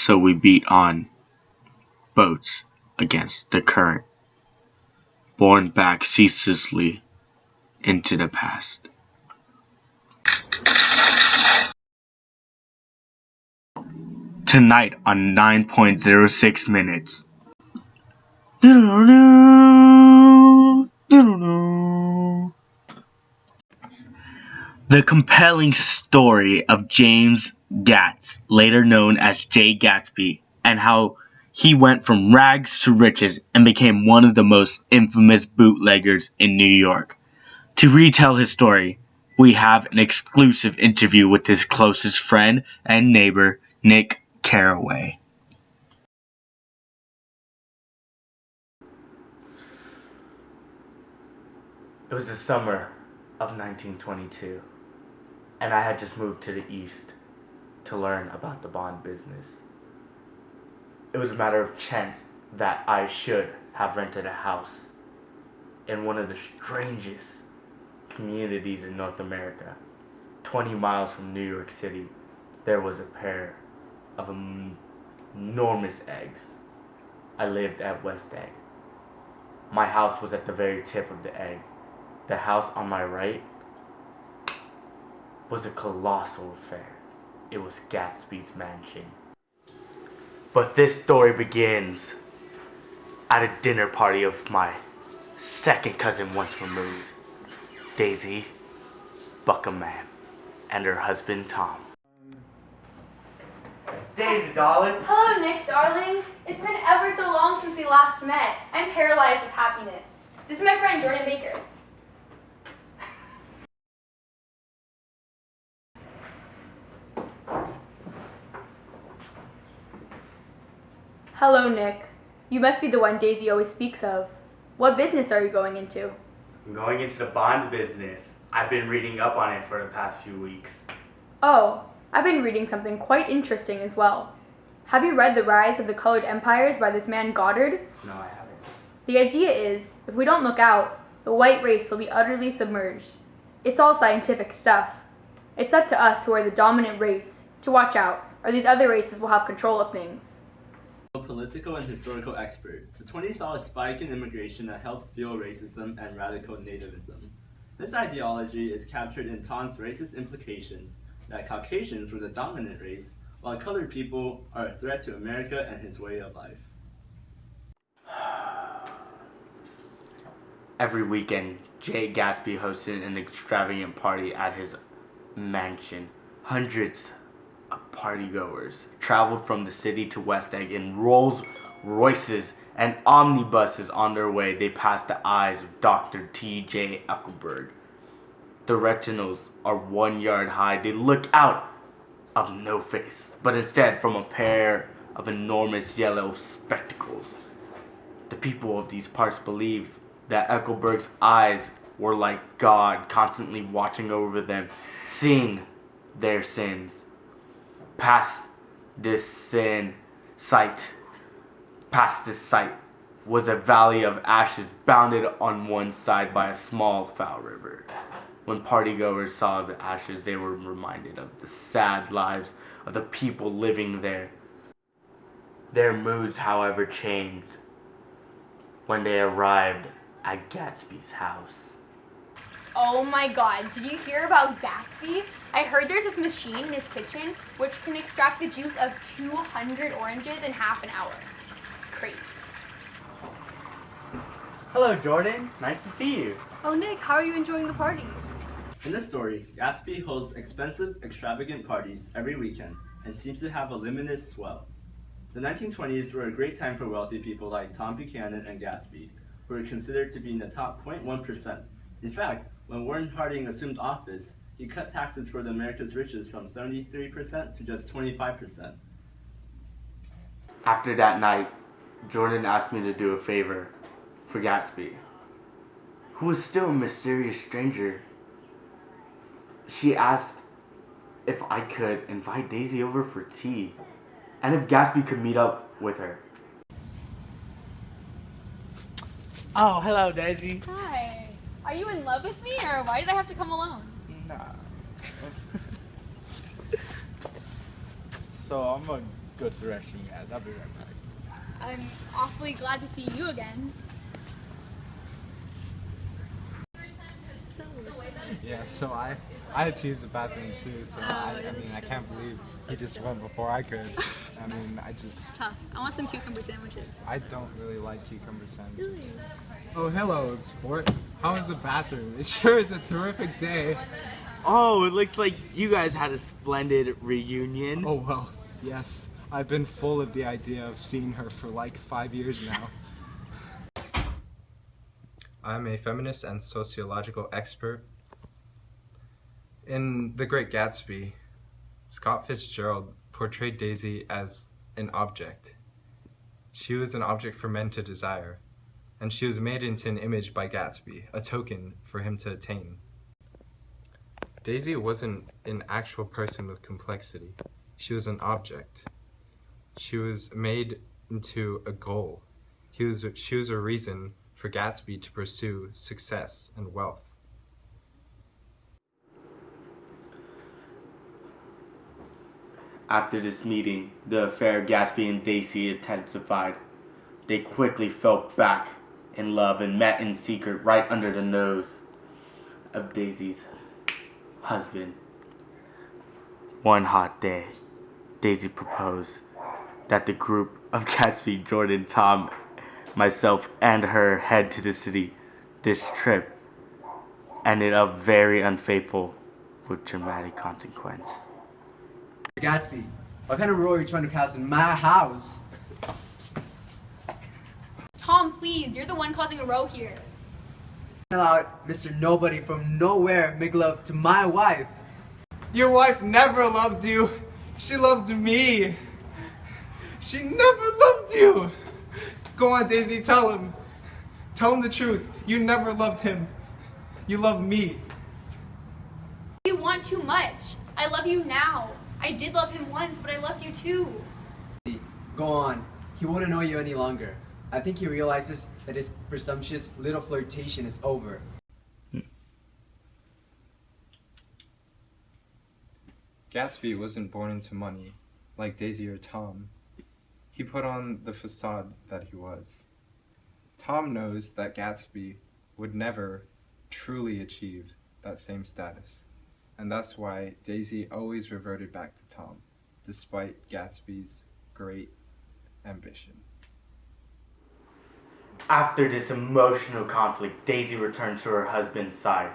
so we beat on boats against the current, borne back ceaselessly into the past. Tonight on 9.06 minutes. The compelling story of James Gatz, later known as Jay Gatsby, and how he went from rags to riches and became one of the most infamous bootleggers in New York. To retell his story, we have an exclusive interview with his closest friend and neighbor, Nick Carraway. It was the summer of 1922, and I had just moved to the East to learn about the bond business. It was a matter of chance that I should have rented a house in one of the strangest communities in North America. 20 miles from New York City, there was a pair of enormous eggs. I lived at West Egg. My house was at the very tip of the egg. The house on my right was a colossal affair. It was Gatsby's mansion. But this story begins at a dinner party of my second cousin once removed, Daisy Buckingham, and her husband Tom. Daisy, darling. Hello, Nick, darling. It's been ever so long since we last met. I'm paralyzed with happiness. This is my friend Jordan Baker. Hello, Nick. You must be the one Daisy always speaks of. What business are you going into? I'm going into the bond business. I've been reading up on it for the past few weeks. Oh, I've been reading something quite interesting as well. Have you read The Rise of the Colored Empires by this man Goddard? No, I haven't. The idea is, if we don't look out, the white race will be utterly submerged. It's all scientific stuff. It's up to us who are the dominant race to watch out, or these other races will have control of things. A political and historical expert, the 20s saw a spike in immigration that helped fuel racism and radical nativism. This ideology is captured in Tom's racist implications that Caucasians were the dominant race, while colored people are a threat to America and his way of life. Every weekend, Jay Gasby hosted an extravagant party at his mansion. Hundreds of partygoers traveled from the city to West Egg in Rolls Royces and omnibuses. On their way, they passed the eyes of Dr. T.J. Eckelberg. The retinals are 1 yard high. They look out of no face, but instead from a pair of enormous yellow spectacles. The people of these parts believe that Eckelberg's eyes were like God, constantly watching over them, seeing their sins. Past this sight was a valley of ashes bounded on one side by a small foul river. When partygoers saw the ashes, they were reminded of the sad lives of the people living there. Their moods, however, changed when they arrived at Gatsby's house. Oh my god, did you hear about Gasby? I heard there's this machine in his kitchen which can extract the juice of 200 oranges in half an hour. It's crazy. Hello, Jordan. Nice to see you. Oh, Nick, how are you enjoying the party? In this story, Gatsby holds expensive, extravagant parties every weekend and seems to have a limited swell. The 1920s were a great time for wealthy people like Tom Buchanan and Gasby, who were considered to be in the top 0.1%. In fact, when Warren Harding assumed office, he cut taxes for the America's richest from 73% to just 25%. After that night, Jordan asked me to do a favor for Gasby, who was still a mysterious stranger. She asked if I could invite Daisy over for tea, and if Gasby could meet up with her. Oh, hello, Daisy. Hi. Are you in love with me, or why did I have to come alone? Nah. So I'm a go to the restroom, guys. I'll be right back. I'm awfully glad to see you again. Yeah, so I had to use the bathroom too, so I mean, I can't believe he just went before I could. I mean, Tough. I want some cucumber sandwiches. I don't really like cucumber sandwiches. Oh, hello, sport. How is the bathroom? It sure is a terrific day. Oh, it looks like you guys had a splendid reunion. Oh, well, yes. I've been full of the idea of seeing her for like 5 years now. I'm a feminist and sociological expert. In The Great Gatsby, Scott Fitzgerald portrayed Daisy as an object. She was an object for men to desire, and she was made into an image by Gatsby, a token for him to attain. Daisy wasn't an actual person with complexity. She was an object. She was made into a goal. She was a reason for Gatsby to pursue success and wealth. After this meeting, the affair of Gasby and Daisy intensified. They quickly fell back in love and met in secret right under the nose of Daisy's husband. One hot day, Daisy proposed that the group of Gasby, Jordan, Tom, myself, and her head to the city. This trip ended up very unfaithful with dramatic consequence. Gatsby, what kind of role are you trying to cast in my house? Tom, please, you're the one causing a row here. Allowed Mr. Nobody from nowhere make love to my wife. Your wife never loved you. She loved me. She never loved you. Go on, Daisy, tell him. Tell him the truth. You never loved him. You love me. You want too much. I love you now. I did love him once, but I loved you too. Go on. He won't annoy you any longer. I think he realizes that his presumptuous little flirtation is over. Gatsby wasn't born into money, like Daisy or Tom. He put on the facade that he was. Tom knows that Gatsby would never truly achieve that same status, and that's why Daisy always reverted back to Tom, despite Gatsby's great ambition. After this emotional conflict, Daisy returned to her husband's side.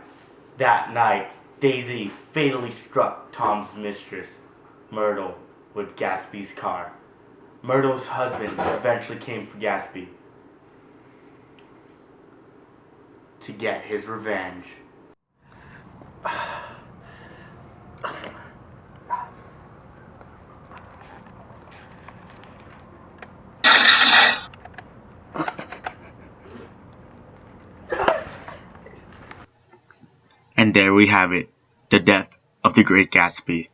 That night, Daisy fatally struck Tom's mistress, Myrtle, with Gatsby's car. Myrtle's husband eventually came for Gatsby to get his revenge. And there we have it, the death of the Great Gatsby.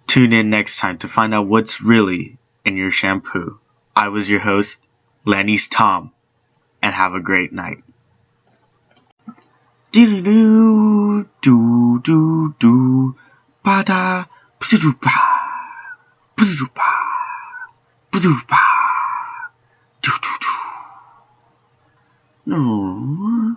Tune in next time to find out what's really in your shampoo. I was your host, Lenny's Tom, and have a great night. Do do do do do ba da ba ba ba do do do. No.